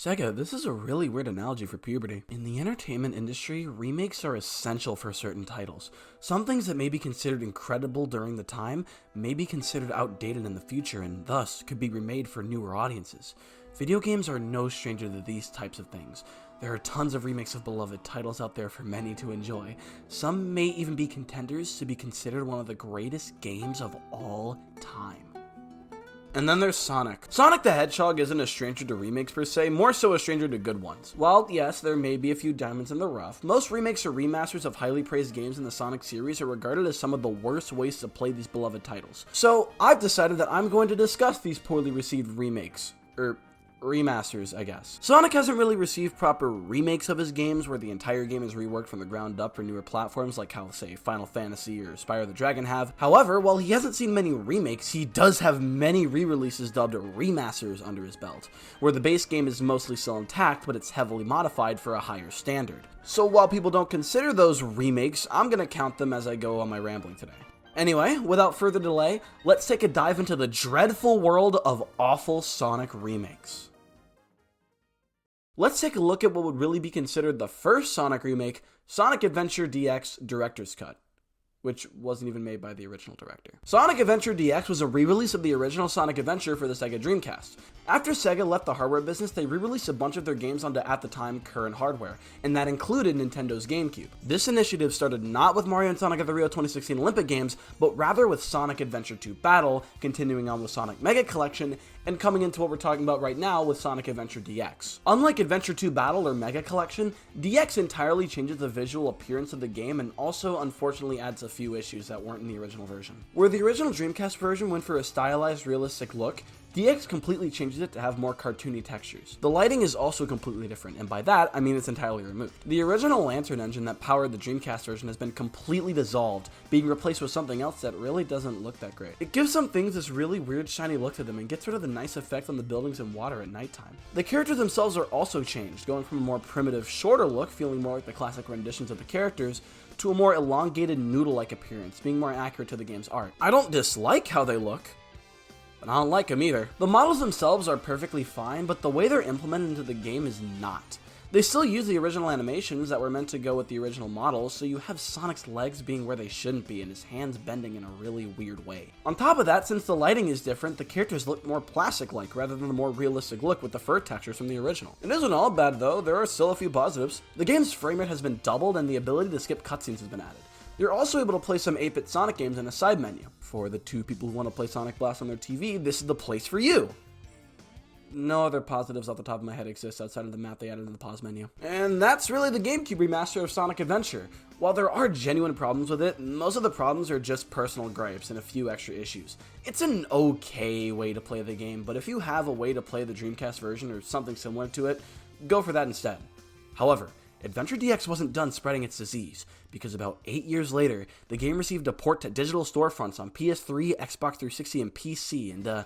Sega, this is a really weird analogy for puberty. In the entertainment industry, remakes are essential for certain titles. Some things that may be considered incredible during the time may be considered outdated in the future and thus could be remade for newer audiences. Video games are no stranger to these types of things. There are tons of remakes of beloved titles out there for many to enjoy. Some may even be contenders to be considered one of the greatest games of all time. And then there's Sonic. Sonic the Hedgehog isn't a stranger to remakes per se, more so a stranger to good ones. While, yes, there may be a few diamonds in the rough, most remakes or remasters of highly praised games in the Sonic series are regarded as some of the worst ways to play these beloved titles. So, I've decided that I'm going to discuss these poorly received remakes. Remasters, I guess. Sonic hasn't really received proper remakes of his games where the entire game is reworked from the ground up for newer platforms like how, say, Final Fantasy or Spyro the Dragon have. However, while he hasn't seen many remakes, he does have many re-releases dubbed remasters under his belt, where the base game is mostly still intact, but it's heavily modified for a higher standard. So while people don't consider those remakes, I'm gonna count them as I go on my rambling today. Anyway, without further delay, let's take a dive into the dreadful world of awful Sonic remakes. Let's take a look at what would really be considered the first Sonic remake, Sonic Adventure DX Director's Cut, which wasn't even made by the original director. Sonic Adventure DX was a re-release of the original Sonic Adventure for the Sega Dreamcast. After Sega left the hardware business, they re-released a bunch of their games onto, at the time, current hardware, and that included Nintendo's GameCube. This initiative started not with Mario and Sonic at the Rio 2016 Olympic Games, but rather with Sonic Adventure 2 Battle, continuing on with Sonic Mega Collection, and coming into what we're talking about right now with Sonic Adventure DX. Unlike Adventure 2 Battle or Mega Collection, DX entirely changes the visual appearance of the game and also unfortunately adds a few issues that weren't in the original version. Where the original Dreamcast version went for a stylized, realistic look, DX completely changes it to have more cartoony textures. The lighting is also completely different, and by that, I mean it's entirely removed. The original Lantern engine that powered the Dreamcast version has been completely dissolved, being replaced with something else that really doesn't look that great. It gives some things this really weird shiny look to them and gets rid of the nice effect on the buildings and water at nighttime. The characters themselves are also changed, going from a more primitive, shorter look, feeling more like the classic renditions of the characters, to a more elongated, noodle-like appearance, being more accurate to the game's art. I don't dislike how they look, but I don't like them either. The models themselves are perfectly fine, but the way they're implemented into the game is not. They still use the original animations that were meant to go with the original models, so you have Sonic's legs being where they shouldn't be and his hands bending in a really weird way. On top of that, since the lighting is different, the characters look more plastic-like rather than the more realistic look with the fur textures from the original. It isn't all bad though, there are still a few positives. The game's frame rate has been doubled and the ability to skip cutscenes has been added. You're also able to play some 8-bit Sonic games in a side menu. For the two people who want to play Sonic Blast on their TV, this is the place for you. No other positives off the top of my head exist outside of the map they added in the pause menu. And that's really the GameCube remaster of Sonic Adventure. While there are genuine problems with it, most of the problems are just personal gripes and a few extra issues. It's an okay way to play the game, but if you have a way to play the Dreamcast version or something similar to it, go for that instead. However, Adventure DX wasn't done spreading its disease, because about 8 years later, the game received a port to digital storefronts on PS3, Xbox 360, and PC, and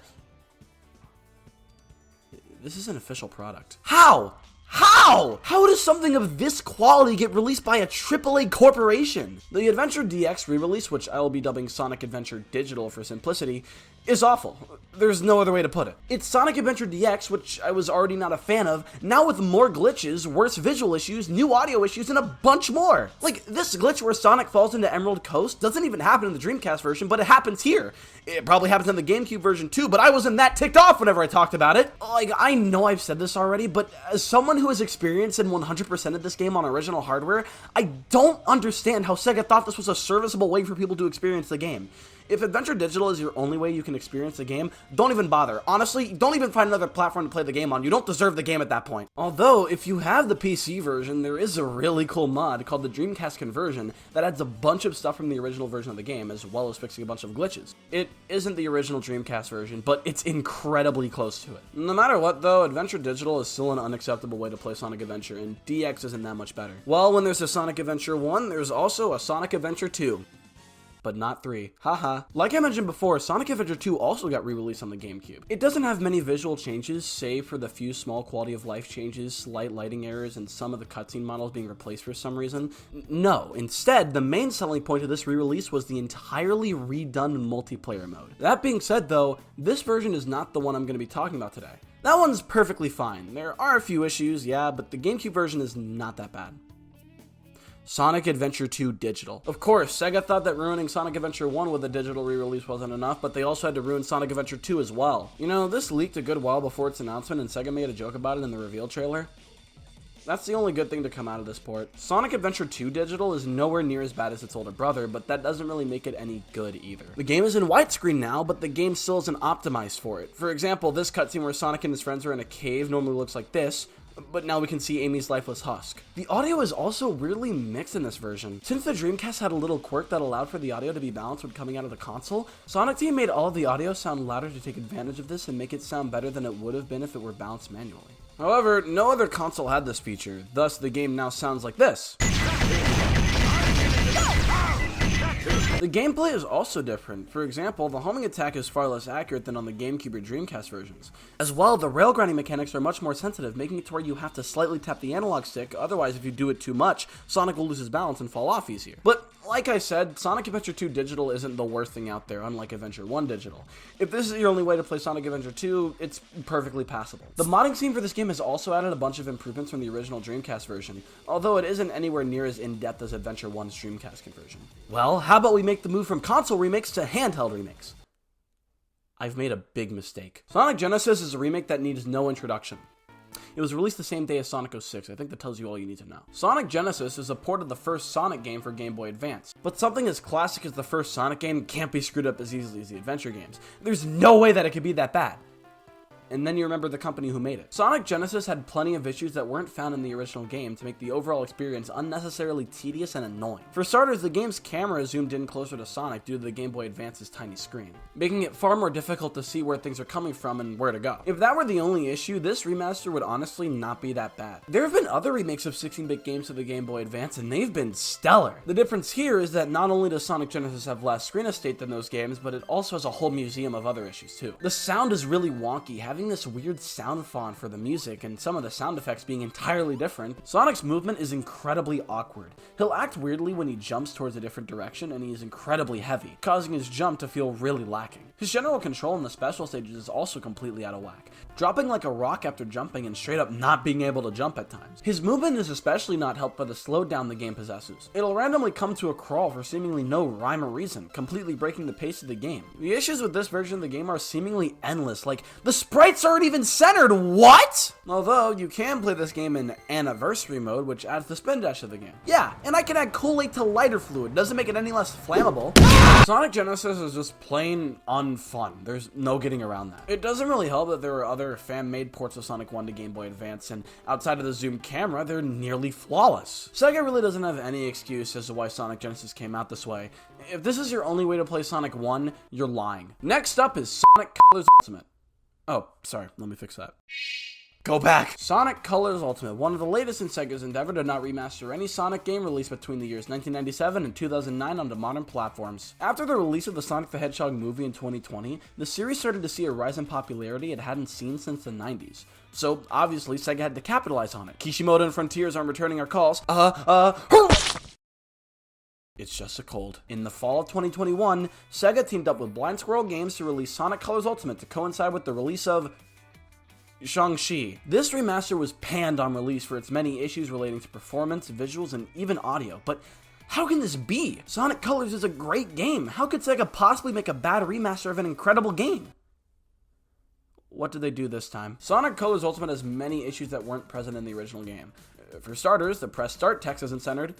this is an official product. How? How does something of this quality get released by a AAA corporation? The Adventure DX re-release, which I will be dubbing Sonic Adventure Digital for simplicity, is awful. There's no other way to put it. It's Sonic Adventure DX, which I was already not a fan of, now with more glitches, worse visual issues, new audio issues, and a bunch more. Like, this glitch where Sonic falls into Emerald Coast doesn't even happen in the Dreamcast version, but it happens here. It probably happens in the GameCube version too, but I wasn't that ticked off whenever I talked about it. Like, I know I've said this already, but as someone who has experienced and 100% of this game on original hardware, I don't understand how Sega thought this was a serviceable way for people to experience the game. If Adventure Digital is your only way you can experience the game, don't even bother. Honestly, don't even find another platform to play the game on. You don't deserve the game at that point. Although, if you have the PC version, there is a really cool mod called the Dreamcast Conversion that adds a bunch of stuff from the original version of the game, as well as fixing a bunch of glitches. It isn't the original Dreamcast version, but it's incredibly close to it. No matter what though, Adventure Digital is still an unacceptable way to play Sonic Adventure, and DX isn't that much better. Well, when there's a Sonic Adventure 1, there's also a Sonic Adventure 2. But not 3. Haha. Like I mentioned before, Sonic Adventure 2 also got re-released on the GameCube. It doesn't have many visual changes, save for the few small quality of life changes, slight lighting errors, and some of the cutscene models being replaced for some reason. No, instead, the main selling point of this re-release was the entirely redone multiplayer mode. That being said though, this version is not the one I'm going to be talking about today. That one's perfectly fine. There are a few issues, yeah, but the GameCube version is not that bad. Sonic Adventure 2 Digital. Of course, Sega thought that ruining Sonic Adventure 1 with a digital re-release wasn't enough, but they also had to ruin Sonic Adventure 2 as well. You know, this leaked a good while before its announcement, and Sega made a joke about it in the reveal trailer. That's the only good thing to come out of this port. Sonic Adventure 2 Digital is nowhere near as bad as its older brother, but that doesn't really make it any good either. The game is in widescreen now, but the game still isn't optimized for it. For example, this cutscene where Sonic and his friends are in a cave normally looks like this, but now we can see Amy's lifeless husk. The audio is also weirdly mixed in this version. Since the Dreamcast had a little quirk that allowed for the audio to be balanced when coming out of the console, Sonic Team made all of the audio sound louder to take advantage of this and make it sound better than it would have been if it were balanced manually. However, no other console had this feature, thus the game now sounds like this. The gameplay is also different. For example, the homing attack is far less accurate than on the GameCube or Dreamcast versions. As well, the rail grinding mechanics are much more sensitive, making it to where you have to slightly tap the analog stick, otherwise if you do it too much, Sonic will lose his balance and fall off easier. But like I said, Sonic Adventure 2 Digital isn't the worst thing out there, unlike Adventure 1 Digital. If this is your only way to play Sonic Adventure 2, it's perfectly passable. The modding scene for this game has also added a bunch of improvements from the original Dreamcast version, although it isn't anywhere near as in-depth as Adventure 1's Dreamcast conversion. Well, how about we make the move from console remakes to handheld remakes? I've made a big mistake. Sonic Genesis is a remake that needs no introduction. It was released the same day as Sonic 06. I think that tells you all you need to know. Sonic Genesis is a port of the first Sonic game for Game Boy Advance. But something as classic as the first Sonic game can't be screwed up as easily as the adventure games. There's no way that it could be that bad. And then you remember the company who made it. Sonic Genesis had plenty of issues that weren't found in the original game to make the overall experience unnecessarily tedious and annoying. For starters, the game's camera zoomed in closer to Sonic due to the Game Boy Advance's tiny screen, making it far more difficult to see where things are coming from and where to go. If that were the only issue, this remaster would honestly not be that bad. There have been other remakes of 16-bit games to the Game Boy Advance, and they've been stellar. The difference here is that not only does Sonic Genesis have less screen estate than those games, but it also has a whole museum of other issues too. The sound is really wonky, having this weird sound font for the music and some of the sound effects being entirely different. Sonic's movement is incredibly awkward. He'll act weirdly when he jumps towards a different direction, and he is incredibly heavy, causing his jump to feel really lacking. His general control in the special stages is also completely out of whack, dropping like a rock after jumping and straight up not being able to jump at times. His movement is especially not helped by the slowdown the game possesses. It'll randomly come to a crawl for seemingly no rhyme or reason, completely breaking the pace of the game. The issues with this version of the game are seemingly endless, like the sprites aren't even centered, what? Although, you can play this game in Anniversary mode, which adds the spin dash to the game. Yeah, and I can add Kool-Aid to lighter fluid, doesn't make it any less flammable. Sonic Genesis is just plain unfun. There's no getting around that. It doesn't really help that there are other fan-made ports of Sonic 1 to Game Boy Advance, and outside of the zoom camera, they're nearly flawless. Sega really doesn't have any excuse as to why Sonic Genesis came out this way. If this is your only way to play Sonic 1, you're lying. Next up is Sonic Colors Ultimate. Oh, sorry, let me fix that. Go back! Sonic Colors Ultimate, one of the latest in Sega's endeavor to not remaster any Sonic game released between the years 1997 and 2009 onto modern platforms. After the release of the Sonic the Hedgehog movie in 2020, the series started to see a rise in popularity it hadn't seen since the 90s. So, obviously, Sega had to capitalize on it. Kishimoto and Frontiers aren't returning our calls. It's just a cold. In the fall of 2021, Sega teamed up with Blind Squirrel Games to release Sonic Colors Ultimate to coincide with the release of Shang-Chi. This remaster was panned on release for its many issues relating to performance, visuals, and even audio, but how can this be? Sonic Colors is a great game. How could Sega possibly make a bad remaster of an incredible game? What did they do this time? Sonic Colors Ultimate has many issues that weren't present in the original game. For starters, the press start text isn't centered.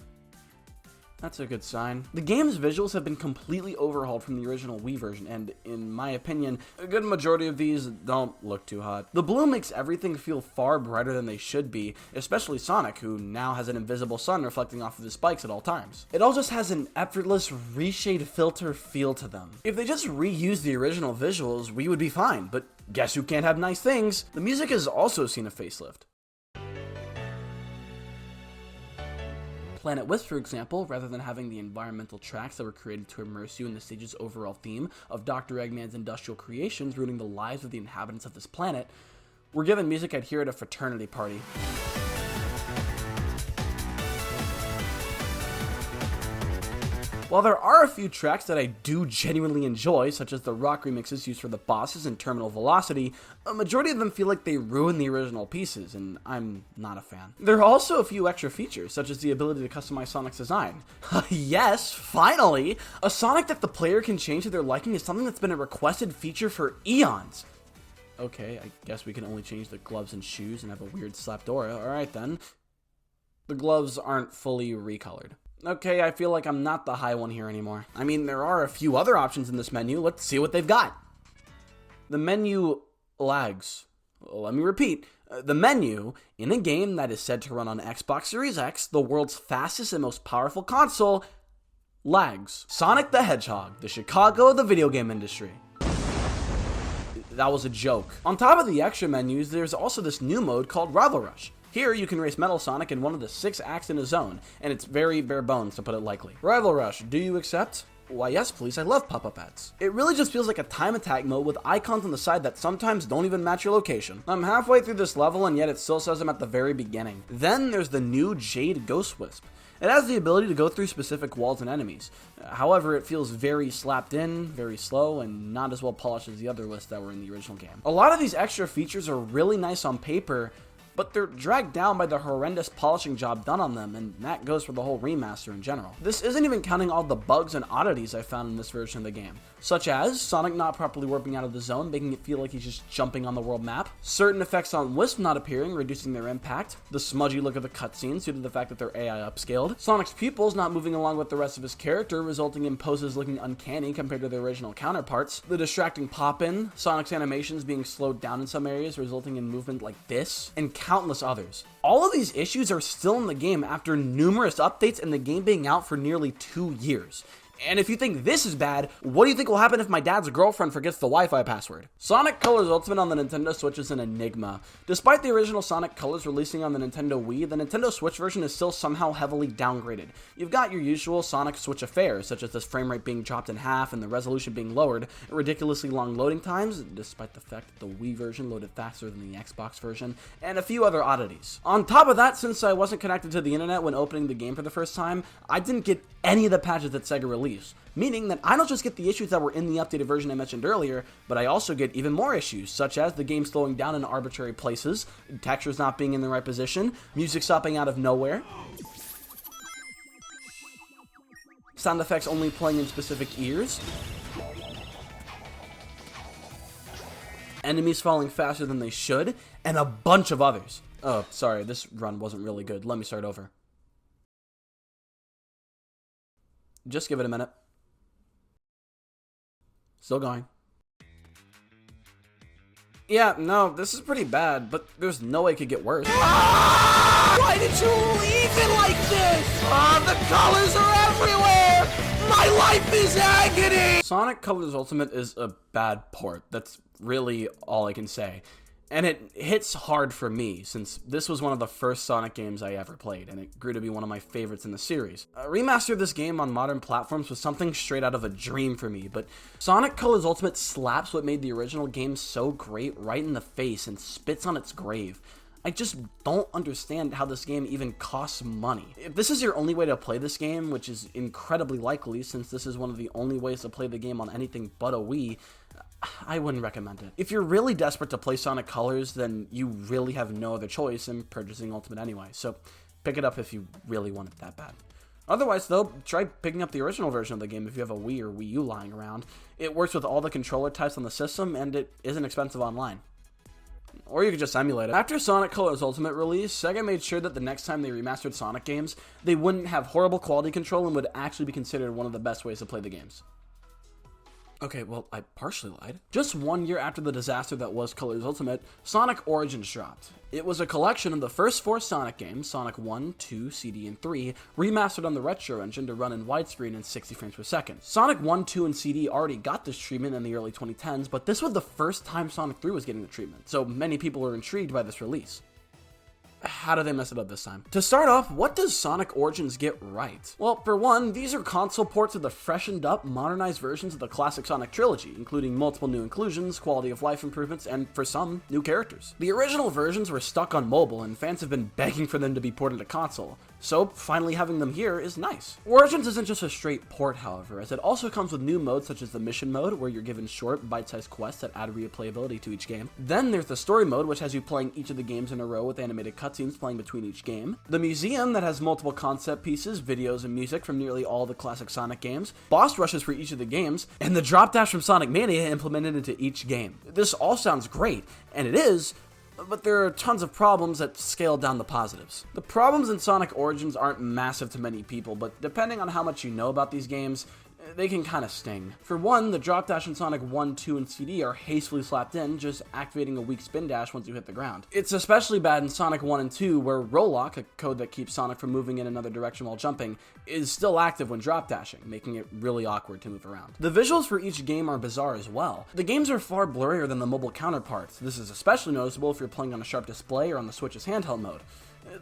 That's a good sign. The game's visuals have been completely overhauled from the original Wii version, and in my opinion, a good majority of these don't look too hot. The blue makes everything feel far brighter than they should be, especially Sonic, who now has an invisible sun reflecting off of his spikes at all times. It all just has an effortless, reshade filter feel to them. If they just reused the original visuals, we would be fine, but guess who can't have nice things? The music has also seen a facelift. Planet Wisp, for example, rather than having the environmental tracks that were created to immerse you in the stage's overall theme of Dr. Eggman's industrial creations ruining the lives of the inhabitants of this planet, we're given music I'd hear at a fraternity party. While there are a few tracks that I do genuinely enjoy, such as the rock remixes used for the bosses and Terminal Velocity, a majority of them feel like they ruin the original pieces, and I'm not a fan. There are also a few extra features, such as the ability to customize Sonic's design. Yes, finally! A Sonic that the player can change to their liking is something that's been a requested feature for eons. Okay, I guess we can only change the gloves and shoes and have a weird slapped aura. Alright then. The gloves aren't fully recolored. Okay, I feel like I'm not the high one here anymore. I mean, there are a few other options in this menu. Let's see what they've got. The menu lags. Let me repeat. The menu, in a game that is said to run on Xbox Series X, the world's fastest and most powerful console, lags. Sonic the Hedgehog, the Chicago of the video game industry. That was a joke. On top of the extra menus, there's also this new mode called Rival Rush. Here, you can race Metal Sonic in one of the 6 acts in a zone, and it's very bare bones, to put it lightly. Rival Rush, do you accept? Why yes please, I love pop-up ads. It really just feels like a time attack mode with icons on the side that sometimes don't even match your location. I'm halfway through this level and yet it still says I'm at the very beginning. Then there's the new Jade Ghost Wisp. It has the ability to go through specific walls and enemies. However, it feels very slapped in, very slow, and not as well polished as the other lists that were in the original game. A lot of these extra features are really nice on paper, but they're dragged down by the horrendous polishing job done on them, and that goes for the whole remaster in general. This isn't even counting all the bugs and oddities I found in this version of the game, such as Sonic not properly warping out of the zone, making it feel like he's just jumping on the world map, certain effects on Wisp not appearing, reducing their impact, the smudgy look of the cutscenes due to the fact that they're AI upscaled, Sonic's pupils not moving along with the rest of his character, resulting in poses looking uncanny compared to their original counterparts, the distracting pop-in, Sonic's animations being slowed down in some areas, resulting in movement like this, and countless others. All of these issues are still in the game after numerous updates and the game being out for nearly 2 years. And if you think this is bad, what do you think will happen if my dad's girlfriend forgets the Wi-Fi password? Sonic Colors Ultimate on the Nintendo Switch is an enigma. Despite the original Sonic Colors releasing on the Nintendo Wii, the Nintendo Switch version is still somehow heavily downgraded. You've got your usual Sonic Switch affairs, such as this frame rate being dropped in half and the resolution being lowered, ridiculously long loading times, despite the fact that the Wii version loaded faster than the Xbox version, and a few other oddities. On top of that, since I wasn't connected to the internet when opening the game for the first time, I didn't get any of the patches that Sega released. Meaning that I don't just get the issues that were in the updated version I mentioned earlier, but I also get even more issues, such as the game slowing down in arbitrary places, textures not being in the right position, music stopping out of nowhere, sound effects only playing in specific ears, enemies falling faster than they should, and a bunch of others. Oh, sorry, this run wasn't really good. Let me start over. Just give it a minute. Still going. Yeah, no, this is pretty bad, but there's no way it could get worse. Ah! Why did you leave it like this? The colors are everywhere! My life is agony! Sonic Colors Ultimate is a bad port. That's really all I can say. And it hits hard for me, since this was one of the first Sonic games I ever played, and it grew to be one of my favorites in the series. A remaster of this game on modern platforms was something straight out of a dream for me, but Sonic Colors Ultimate slaps what made the original game so great right in the face and spits on its grave. I just don't understand how this game even costs money. If this is your only way to play this game, which is incredibly likely since this is one of the only ways to play the game on anything but a Wii, I wouldn't recommend it. If you're really desperate to play Sonic Colors, then you really have no other choice in purchasing Ultimate anyway, so pick it up if you really want it that bad. Otherwise, though, try picking up the original version of the game if you have a Wii or Wii U lying around. It works with all the controller types on the system, and it isn't expensive online. Or you could just emulate it. After Sonic Colors Ultimate release, Sega made sure that the next time they remastered Sonic games, they wouldn't have horrible quality control and would actually be considered one of the best ways to play the games. Okay, well, I partially lied. Just 1 year after the disaster that was Colors Ultimate, Sonic Origins dropped. It was a collection of the first 4 Sonic games, Sonic 1, 2, CD, and 3, remastered on the Retro engine to run in widescreen in 60 frames per second. Sonic 1, 2, and CD already got this treatment in the early 2010s, but this was the first time Sonic 3 was getting the treatment, so many people were intrigued by this release. how do they mess it up this time? To start off, what does Sonic Origins get right? Well, for one, these are console ports of the freshened up, modernized versions of the classic Sonic trilogy, including multiple new inclusions, quality of life improvements, and for some, new characters. The original versions were stuck on mobile, and fans have been begging for them to be ported to console, so finally having them here is nice. Origins isn't just a straight port, however, as it also comes with new modes such as the mission mode, where you're given short, bite-sized quests that add replayability to each game. Then there's the story mode, which has you playing each of the games in a row with animated cutscenes playing between each game. The museum that has multiple concept pieces, videos, and music from nearly all the classic Sonic games. Boss rushes for each of the games, and the drop dash from Sonic Mania implemented into each game. This all sounds great, and it is, but there are tons of problems that scale down the positives. The problems in Sonic Origins aren't massive to many people, but depending on how much you know about these games, they can kinda sting. For one, the drop dash in Sonic 1, 2, and CD are hastily slapped in, just activating a weak spin dash once you hit the ground. It's especially bad in Sonic 1 and 2, where roll lock, a code that keeps Sonic from moving in another direction while jumping, is still active when drop dashing, making it really awkward to move around. The visuals for each game are bizarre as well. The games are far blurrier than the mobile counterparts. This is especially noticeable if you're playing on a sharp display or on the Switch's handheld mode.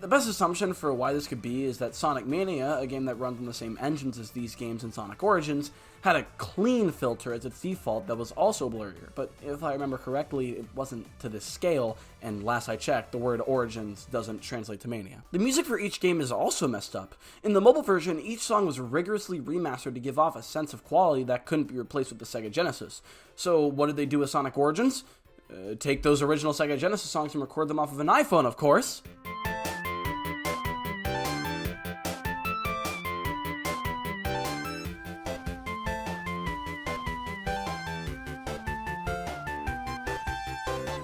The best assumption for why this could be is that Sonic Mania, a game that runs on the same engines as these games in Sonic Origins, had a clean filter as its default that was also blurrier, but if I remember correctly, it wasn't to this scale, and last I checked, the word Origins doesn't translate to Mania. The music for each game is also messed up. In the mobile version, each song was rigorously remastered to give off a sense of quality that couldn't be replaced with the Sega Genesis. So what did they do with Sonic Origins? Take those original Sega Genesis songs and record them off of an iPhone, of course.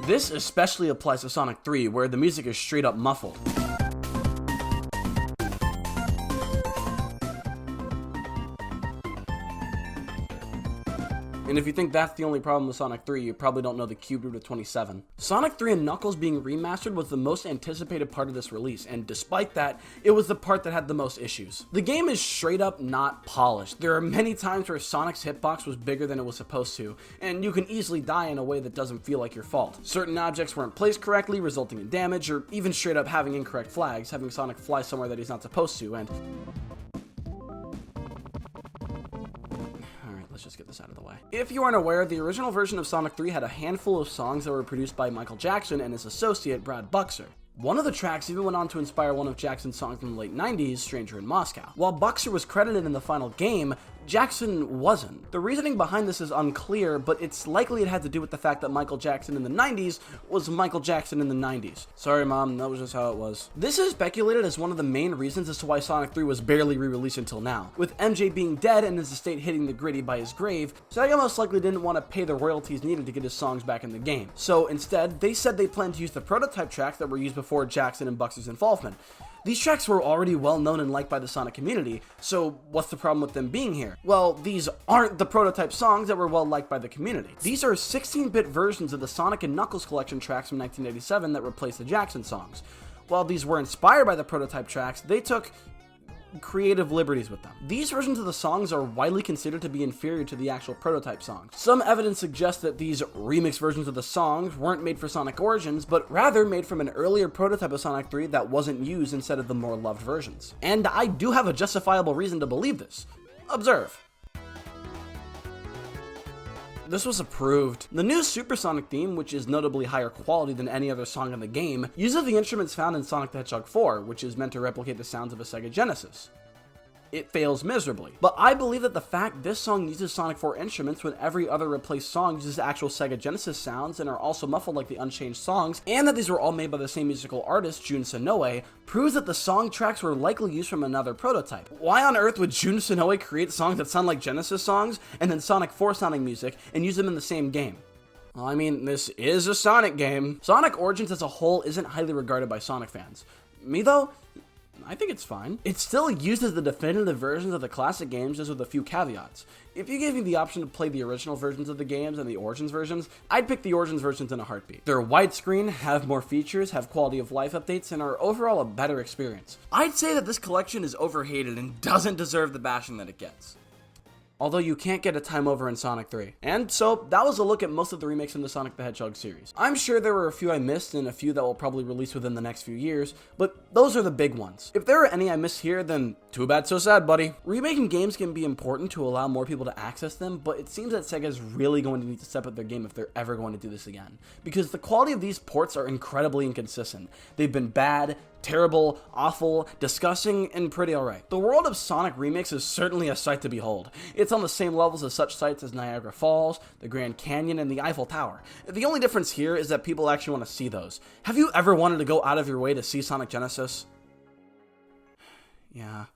This especially applies to Sonic 3, where the music is straight up muffled. And if you think that's the only problem with Sonic 3, you probably don't know the cube root of 27. Sonic 3 and Knuckles being remastered was the most anticipated part of this release, and despite that, it was the part that had the most issues. The game is straight up not polished. There are many times where Sonic's hitbox was bigger than it was supposed to, and you can easily die in a way that doesn't feel like your fault. Certain objects weren't placed correctly, resulting in damage, or even straight up having incorrect flags, having Sonic fly somewhere that he's not supposed to, and let's just get this out of the way. If you aren't aware, the original version of Sonic 3 had a handful of songs that were produced by Michael Jackson and his associate, Brad Buxer. One of the tracks even went on to inspire one of Jackson's songs in the late 90s, Stranger in Moscow. While Buxer was credited in the final game, Jackson wasn't. The reasoning behind this is unclear, but it's likely it had to do with the fact that Michael Jackson in the 90s was Michael Jackson in the 90s. Sorry, Mom, that was just how it was. This is speculated as one of the main reasons as to why Sonic 3 was barely re-released until now. With MJ being dead and his estate hitting the gritty by his grave, Sega most likely didn't want to pay the royalties needed to get his songs back in the game. So instead, they said they planned to use the prototype tracks that were used before Jackson and Buxer's involvement. These tracks were already well known and liked by the Sonic community, so what's the problem with them being here? Well, these aren't the prototype songs that were well liked by the community. These are 16-bit versions of the Sonic and Knuckles collection tracks from 1987 that replaced the Jackson songs. While these were inspired by the prototype tracks, they took creative liberties with them. These versions of the songs are widely considered to be inferior to the actual prototype songs. Some evidence suggests that these remix versions of the songs weren't made for Sonic Origins, but rather made from an earlier prototype of Sonic 3 that wasn't used instead of the more loved versions. And I do have a justifiable reason to believe this. Observe. This was approved. The new Supersonic theme, which is notably higher quality than any other song in the game, uses the instruments found in Sonic the Hedgehog 4, which is meant to replicate the sounds of a Sega Genesis. It fails miserably. But I believe that the fact this song uses Sonic 4 instruments when every other replaced song uses actual Sega Genesis sounds and are also muffled like the Unchanged songs, and that these were all made by the same musical artist, Jun Sonoe, proves that the song tracks were likely used from another prototype. Why on earth would Jun Sonoe create songs that sound like Genesis songs and then Sonic 4 sounding music and use them in the same game? Well, I mean, this is a Sonic game. Sonic Origins as a whole isn't highly regarded by Sonic fans. Me though? I think it's fine. It still uses the definitive versions of the classic games, just with a few caveats. If you gave me the option to play the original versions of the games and the Origins versions, I'd pick the Origins versions in a heartbeat. They're widescreen, have more features, have quality of life updates, and are overall a better experience. I'd say that this collection is overhated and doesn't deserve the bashing that it gets. although you can't get a time over in Sonic 3. And so that was a look at most of the remakes in the Sonic the Hedgehog series. I'm sure there were a few I missed and a few that will probably release within the next few years, but those are the big ones. If there are any I missed here, then too bad, so sad, buddy. Remaking games can be important to allow more people to access them, but it seems that Sega is really going to need to step up their game if they're ever going to do this again, because the quality of these ports are incredibly inconsistent. They've been bad, terrible, awful, disgusting, and pretty alright. The world of Sonic Remakes is certainly a sight to behold. It's on the same levels as such sites as Niagara Falls, the Grand Canyon, and the Eiffel Tower. The only difference here is that people actually want to see those. Have you ever wanted to go out of your way to see Sonic Genesis? Yeah.